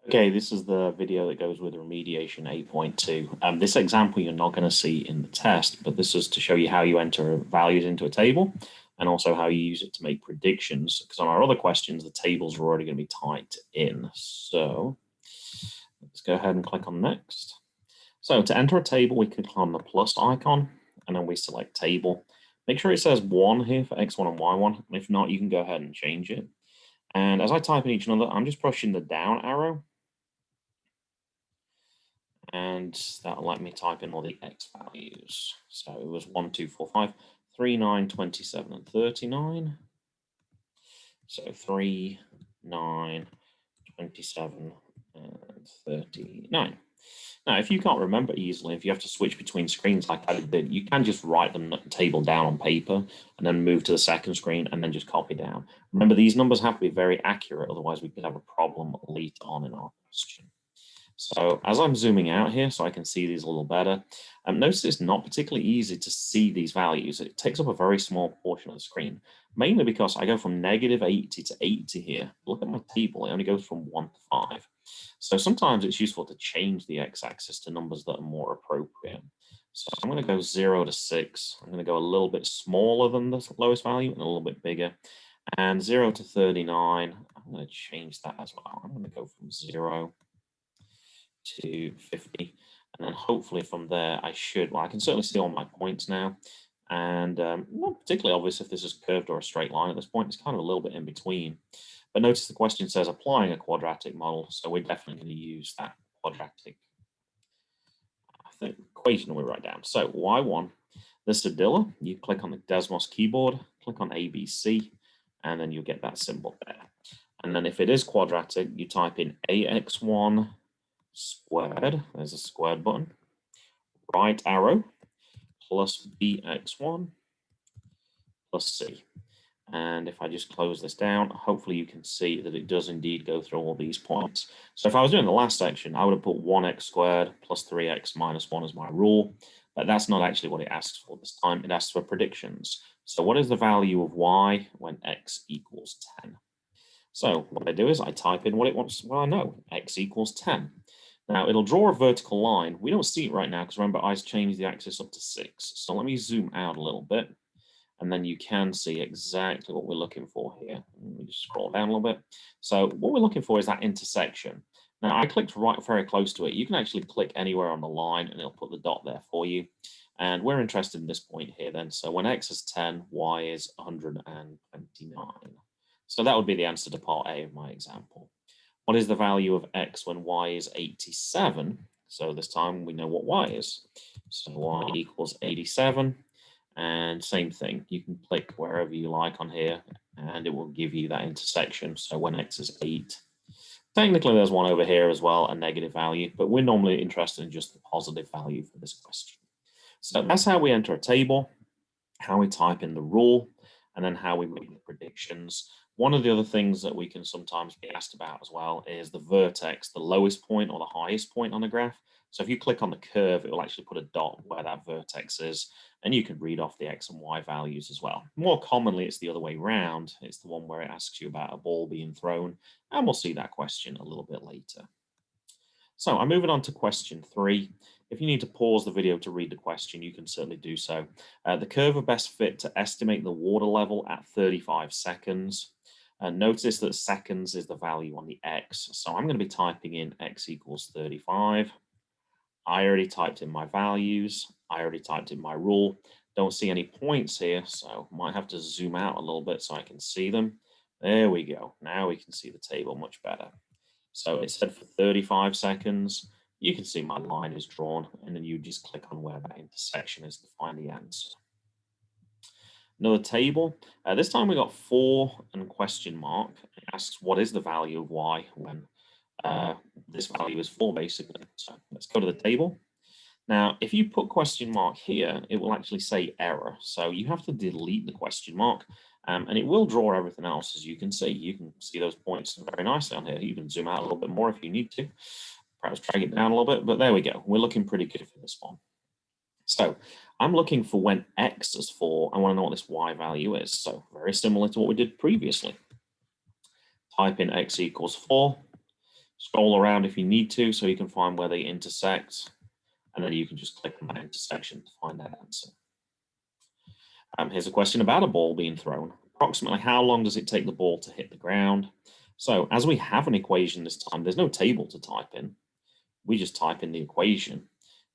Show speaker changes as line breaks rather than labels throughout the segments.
Okay, this is the video that goes with Remediation 8.2. This example you're not going to see in the test, but this is to show you how you enter values into a table and also how you use it to make predictions. Because on our other questions, the tables are already going to be typed in. So let's go ahead and click on next. So to enter a table, we click on the plus icon and then we select table. Make sure it says 1 here for X1 and Y1. If not, you can go ahead and change it. And as I type in each number, I'm just pushing the down arrow. And that'll let me type in all the X values. So it was 1, 2, 4, 5, 3, 9, 27, and 39. So 3, 9, 27, and 39. Now, if you can't remember easily, if you have to switch between screens like I did, you can just write the table down on paper and then move to the second screen and then just copy down. Remember, these numbers have to be very accurate, otherwise we could have a problem later on in our question. So as I'm zooming out here so I can see these a little better, notice it's not particularly easy to see these values. It takes up a very small portion of the screen, mainly because I go from -80 to 80 here. Look at my table, it only goes from 1 to 5. So sometimes it's useful to change the x-axis to numbers that are more appropriate. So I'm going to go 0 to 6. I'm going to go a little bit smaller than the lowest value and a little bit bigger. And 0 to 39, I'm going to change that as well. I'm going to go from 0 to 50, and then hopefully from there I can certainly see all my points now, and not particularly obvious if this is curved or a straight line at this point. It's kind of a little bit in between, but notice the question says applying a quadratic model, so we're definitely going to use that quadratic equation we write down. So y1, this is Adilla. You click on the Desmos keyboard, click on ABC, and then you'll get that symbol there. And then if it is quadratic, you type in AX1 squared, there's a squared button, right arrow, plus BX1 plus C. And if I just close this down, hopefully you can see that it does indeed go through all these points. So if I was doing the last section, I would have put 1x squared plus 3x minus 1 as my rule, but that's not actually what it asks for this time. It asks for predictions. So what is the value of y when x equals 10? So what I do is I type in what it wants, well, I know, x equals 10. Now it'll draw a vertical line. We don't see it right now because remember I changed the axis up to 6. So let me zoom out a little bit and then you can see exactly what we're looking for here. Let me just scroll down a little bit. So what we're looking for is that intersection. Now I clicked right very close to it. You can actually click anywhere on the line and it'll put the dot there for you. And we're interested in this point here then. So when x is 10, y is 129. So that would be the answer to part A of my example. What is the value of x when y is 87? So this time we know what y is. So y equals 87. And same thing, you can click wherever you like on here and it will give you that intersection. So when x is 8, technically there's one over here as well, a negative value, but we're normally interested in just the positive value for this question. So that's how we enter a table, how we type in the rule, and then how we make the predictions. One of the other things that we can sometimes be asked about as well is the vertex, the lowest point or the highest point on the graph. So if you click on the curve, it will actually put a dot where that vertex is, and you can read off the x and y values as well. More commonly, it's the other way around. It's the one where it asks you about a ball being thrown, and we'll see that question a little bit later. So I'm moving on to question 3. If you need to pause the video to read the question, you can certainly do so. The curve are best fit to estimate the water level at 35 seconds. Notice that seconds is the value on the x. So I'm going to be typing in x equals 35. I already typed in my values. I already typed in my rule. Don't see any points here, so might have to zoom out a little bit so I can see them. There we go. Now we can see the table much better. So it said for 35 seconds. You can see my line is drawn, and then you just click on where that intersection is to find the answer. Another table. This time we got 4 and question mark. It asks what is the value of y when this value is 4, basically. So let's go to the table. Now, if you put question mark here, it will actually say error. So you have to delete the question mark, and it will draw everything else, as you can see. You can see those points very nicely on here. You can zoom out a little bit more if you need to. Perhaps drag it down a little bit, but there we go. We're looking pretty good for this one. So I'm looking for when x is 4. I want to know what this y value is. So very similar to what we did previously. Type in x equals 4. Scroll around if you need to so you can find where they intersect, and then you can just click on that intersection to find that answer. Here's a question about a ball being thrown. Approximately how long does it take the ball to hit the ground? So as we have an equation this time, there's no table to type in. We just type in the equation.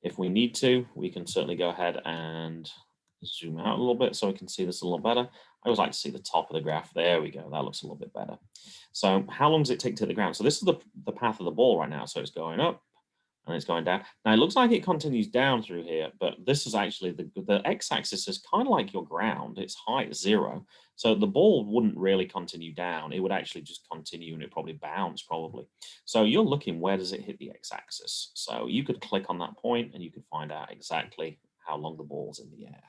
If we need to, we can certainly go ahead and zoom out a little bit so we can see this a little better. I always like to see the top of the graph. There we go. That looks a little bit better. So how long does it take to hit the ground? So this is the path of the ball right now. So it's going up and it's going down. Now it looks like it continues down through here, but this is actually the x-axis is kind of like your ground. It's height 0. So the ball wouldn't really continue down. It would actually just continue and it probably bounce probably. So you're looking, where does it hit the x-axis? So you could click on that point and you could find out exactly how long the ball's in the air.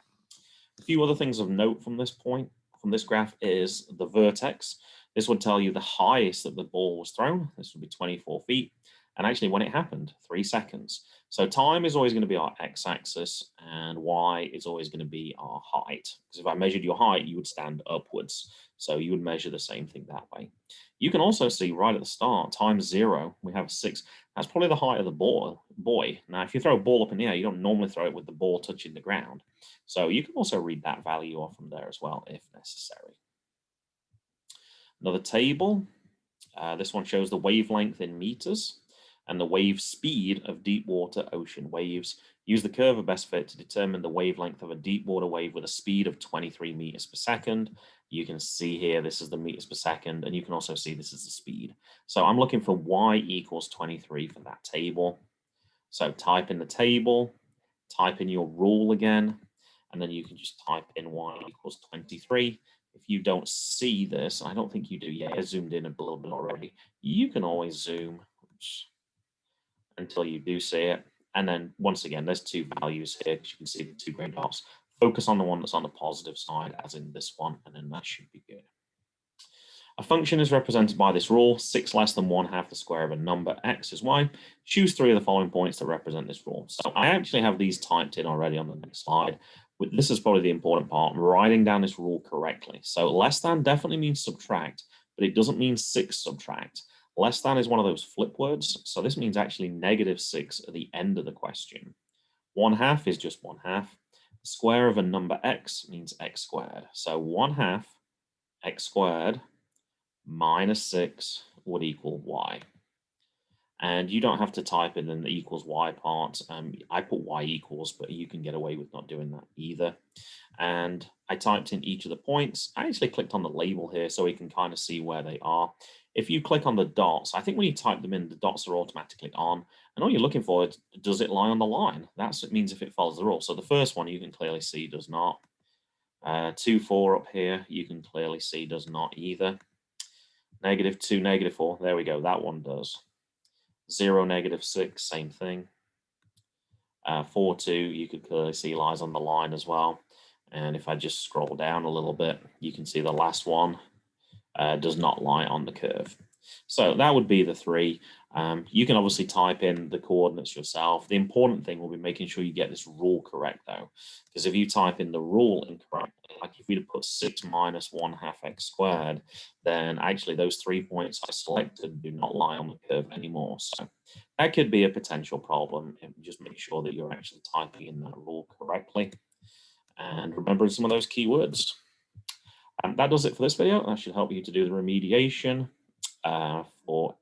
A few other things of note from this point, from this graph, is the vertex. This would tell you the highest that the ball was thrown. This would be 24 feet. And actually when it happened, 3 seconds. So time is always going to be our x-axis and y is always going to be our height. Because if I measured your height, you would stand upwards. So you would measure the same thing that way. You can also see right at the start, time 0, we have 6. That's probably the height of the boy. Now, if you throw a ball up in the air, you don't normally throw it with the ball touching the ground. So you can also read that value off from there as well, if necessary. Another table. This one shows the wavelength in meters and the wave speed of deep water ocean waves. Use the curve of best fit to determine the wavelength of a deep water wave with a speed of 23 meters per second. You can see here, this is the meters per second, and you can also see this is the speed. So I'm looking for y equals 23 for that table. So type in the table, type in your rule again, and then you can just type in y equals 23. If you don't see this, I don't think you do yet, I zoomed in a little bit already. You can always zoom until you do see it. And then once again, there's 2 values here, because you can see the 2 grey dots. Focus on the one that's on the positive side, as in this one, and then that should be good. A function is represented by this rule: 6 less than 1/2 the square of a number, x is y. Choose 3 of the following points to represent this rule. So I actually have these typed in already on the next slide. This is probably the important part. I'm writing down this rule correctly. So less than definitely means subtract, but it doesn't mean 6 subtract. Less than is one of those flip words. So this means actually -6 at the end of the question. 1/2 is just 1/2. The square of a number x means x squared. So 1/2 x squared minus 6 would equal y. And you don't have to type in the equals y part. I put y equals, but you can get away with not doing that either. And I typed in each of the points. I actually clicked on the label here so we can kind of see where they are. If you click on the dots, I think when you type them in, the dots are automatically on. And all you're looking for is, does it lie on the line? That's what it means if it follows the rule. So the first one you can clearly see does not. 2, 4 up here, you can clearly see does not either. -2, -4, there we go, that one does. 0, -6, same thing. 4, 2, you could clearly see lies on the line as well. And if I just scroll down a little bit, you can see the last one does not lie on the curve. So that would be the 3. You can obviously type in the coordinates yourself. The important thing will be making sure you get this rule correct, though, because if you type in the rule incorrectly, like if we'd put 6 minus 1/2 x squared, then actually those 3 points I selected do not lie on the curve anymore. So that could be a potential problem. And just make sure that you're actually typing in that rule correctly and remembering some of those keywords. That does it for this video. That should help you to do the remediation for